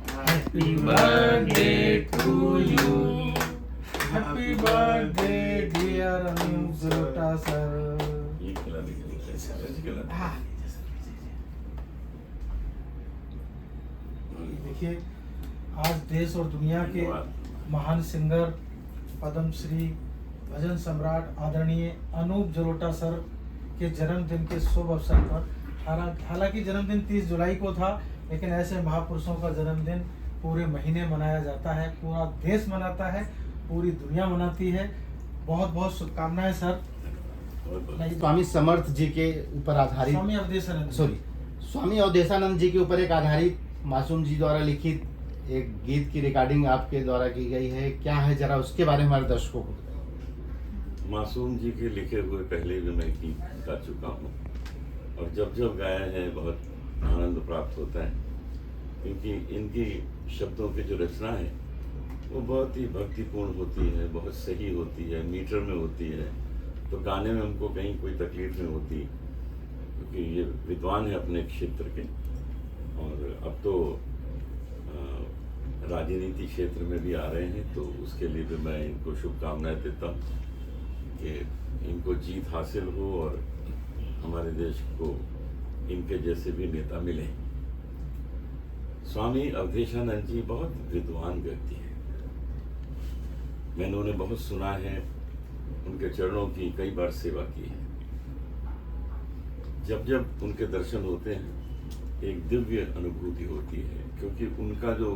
Happy birthday to you. Happy birthday dear Anup Jalota sir. ये खिला दीजिए, ऐसे खिला दीजिए। हाँ, देखिए आज देश और दुनिया के धन्यवाद। महान सिंगर पद्मश्री भजन सम्राट आदरणीय अनूप जलोटा सर के जन्मदिन के शुभ अवसर पर हालांकि जन्मदिन 30 जुलाई को था, लेकिन ऐसे महापुरुषों का जन्मदिन पूरे महीने मनाया जाता है, पूरा देश मनाता है, पूरी दुनिया मनाती है। बहुत बहुत शुभकामनाएं सर। स्वामी समर्थ जी के ऊपर आधारित स्वामी अवधेशानंद जी के ऊपर एक आधारित मासूम जी द्वारा लिखित एक गीत की रिकॉर्डिंग आपके द्वारा की गई है, क्या है जरा उसके बारे में हमारे दर्शकों को बताइए। मासूम जी के लिखे हुए पहले भी मैं गीत गा चुका हूँ और जब जब गाया है बहुत आनंद प्राप्त होता है, क्योंकि इनकी शब्दों की जो रचना है वो बहुत ही भक्तिपूर्ण होती है, बहुत सही होती है, मीटर में होती है, तो गाने में हमको कहीं कोई तकलीफ नहीं होती, क्योंकि ये विद्वान है अपने क्षेत्र के। और अब तो राजनीति क्षेत्र में भी आ रहे हैं, तो उसके लिए भी मैं इनको शुभकामनाएं देता हूँ कि इनको जीत हासिल हो और हमारे देश को इनके जैसे भी नेता मिले। स्वामी अवधेशानंद जी बहुत विद्वान व्यक्ति हैं, मैंने उन्हें बहुत सुना है, उनके चरणों की कई बार सेवा की है। जब जब उनके दर्शन होते हैं एक दिव्य अनुभूति होती है, क्योंकि उनका जो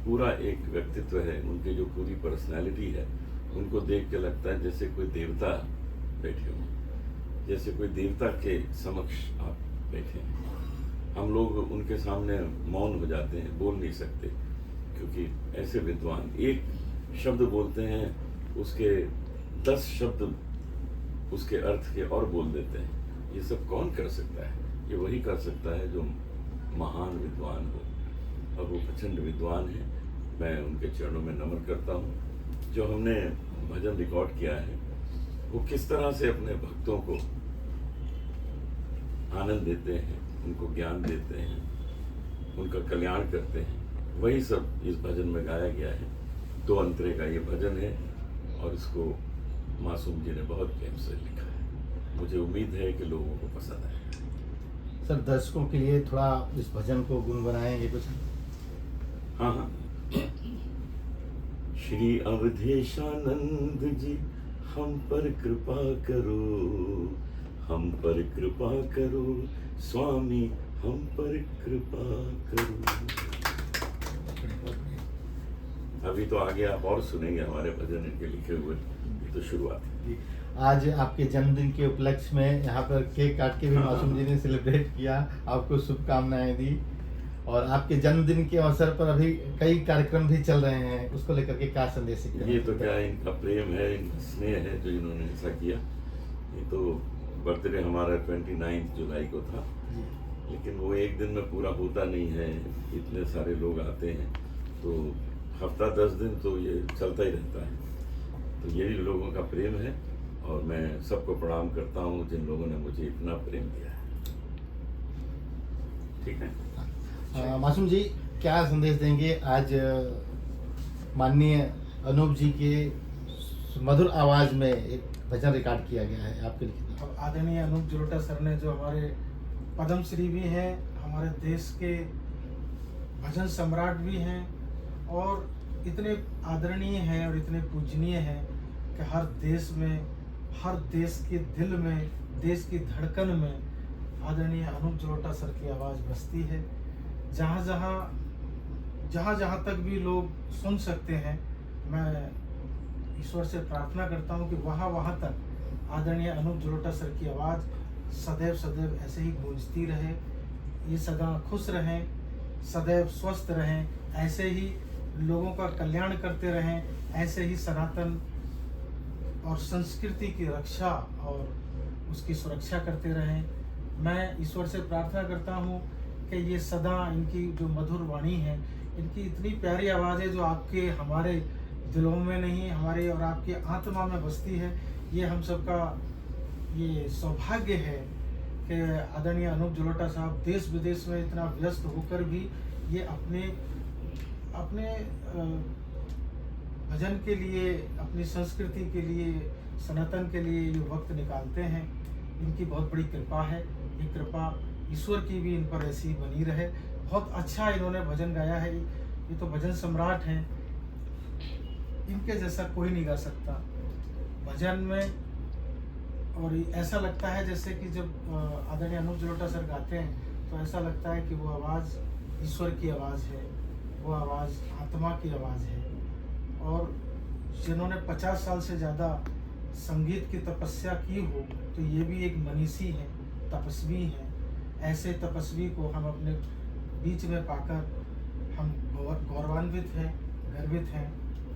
पूरा एक व्यक्तित्व है, उनकी जो पूरी पर्सनैलिटी है, उनको देख के लगता है जैसे कोई देवता बैठे हों, जैसे कोई देवता के समक्ष आप बैठे हैं। हम लोग उनके सामने मौन हो जाते हैं, बोल नहीं सकते, क्योंकि ऐसे विद्वान एक शब्द बोलते हैं, उसके 10 शब्द उसके अर्थ के और बोल देते हैं। ये सब कौन कर सकता है? ये वही कर सकता है जो महान विद्वान हो, और वो प्रचंड विद्वान है। मैं उनके चरणों में नमन करता हूँ। जो हमने भजन रिकॉर्ड किया है वो किस तरह से अपने भक्तों को आनंद देते हैं, उनको ज्ञान देते हैं, उनका कल्याण करते हैं, वही सब इस भजन में गाया गया है। 2 अंतरे का ये भजन है और इसको मासूम जी ने बहुत प्रेम से लिखा है। मुझे उम्मीद है कि लोगों को पसंद आएगा। सर दर्शकों के लिए थोड़ा इस भजन को गुनगुनाएंगे कुछ? हाँ। श्री अवधेशानंद जी हम पर कृपा करो, हम पर कृपा करो, स्वामी हम पर कृपा करो। अभी तो आगे आप और सुनेंगे हमारे भजन इनके लिखे हुए, ये तो शुरुआत है। आज आपके जन्मदिन के उपलक्ष्य में यहाँ पर केक काट के भी मासूम जी ने सेलिब्रेट किया, आपको शुभकामनाएं दी, और आपके जन्मदिन के अवसर पर अभी कई कार्यक्रम भी चल रहे हैं, उसको लेकर के क्या संदेश है? ये तो क्या इनका प्रेम है, इनका स्नेह है जो इन्होंने ऐसा किया। ये तो बर्थडे हमारा 29 जुलाई को था, लेकिन वो एक दिन में पूरा होता नहीं है, इतने सारे लोग आते हैं, तो हफ्ता 10 दिन तो ये चलता ही रहता है। तो यही लोगों का प्रेम है, और मैं सबको प्रणाम करता हूँ जिन लोगों ने मुझे इतना प्रेम दिया है। ठीक है। मासूम जी क्या संदेश देंगे? आज माननीय अनूप जी के मधुर आवाज में एक भजन रिकॉर्ड किया गया है आपके लिखित। और आदरणीय अनूप जलोटा सर ने जो हमारे पद्मश्री भी हैं, हमारे देश के भजन सम्राट भी हैं, और इतने आदरणीय हैं और इतने पूजनीय हैं कि हर देश में, हर देश के दिल में, देश की धड़कन में आदरणीय अनूप जलोटा सर की आवाज़ बजती है। जहाँ जहाँ तक भी लोग सुन सकते हैं, मैं ईश्वर से प्रार्थना करता हूँ कि वहाँ तक आदरणीय अनूप जलोटा सर की आवाज़ सदैव सदैव ऐसे ही गूंजती रहे, ये सदा खुश रहें, सदैव स्वस्थ रहें, ऐसे ही लोगों का कल्याण करते रहें, ऐसे ही सनातन और संस्कृति की रक्षा और उसकी सुरक्षा करते रहें। मैं ईश्वर से प्रार्थना करता हूँ कि ये सदा इनकी जो मधुर वाणी है, इनकी इतनी प्यारी आवाज़ है जो आपके हमारे दिलों में नहीं, हमारे और आपकी आत्मा में बसती है। ये हम सबका ये सौभाग्य है कि आदरणीय अनूप जलोटा साहब देश विदेश में इतना व्यस्त होकर भी ये अपने भजन के लिए, अपनी संस्कृति के लिए, सनातन के लिए ये वक्त निकालते हैं। इनकी बहुत बड़ी कृपा है। ये कृपा ईश्वर की भी इन पर ऐसी बनी रहे। बहुत अच्छा इन्होंने भजन गाया है। ये तो भजन सम्राट हैं, इनके जैसा कोई नहीं गा सकता भजन में। और ऐसा लगता है जैसे कि जब आदरणीय अनूप जलोटा सर गाते हैं तो ऐसा लगता है कि वो आवाज़ ईश्वर की आवाज़ है, वो आवाज़ आत्मा की आवाज़ है। और जिन्होंने 50 साल से ज़्यादा संगीत की तपस्या की हो तो ये भी एक मनीषी हैं, तपस्वी हैं। ऐसे तपस्वी को हम अपने बीच में पाकर हम गौरवान्वित हैं, गर्वित हैं।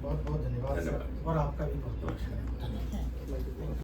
बहुत बहुत धन्यवाद सर, और आपका भी बहुत बहुत धन्यवाद।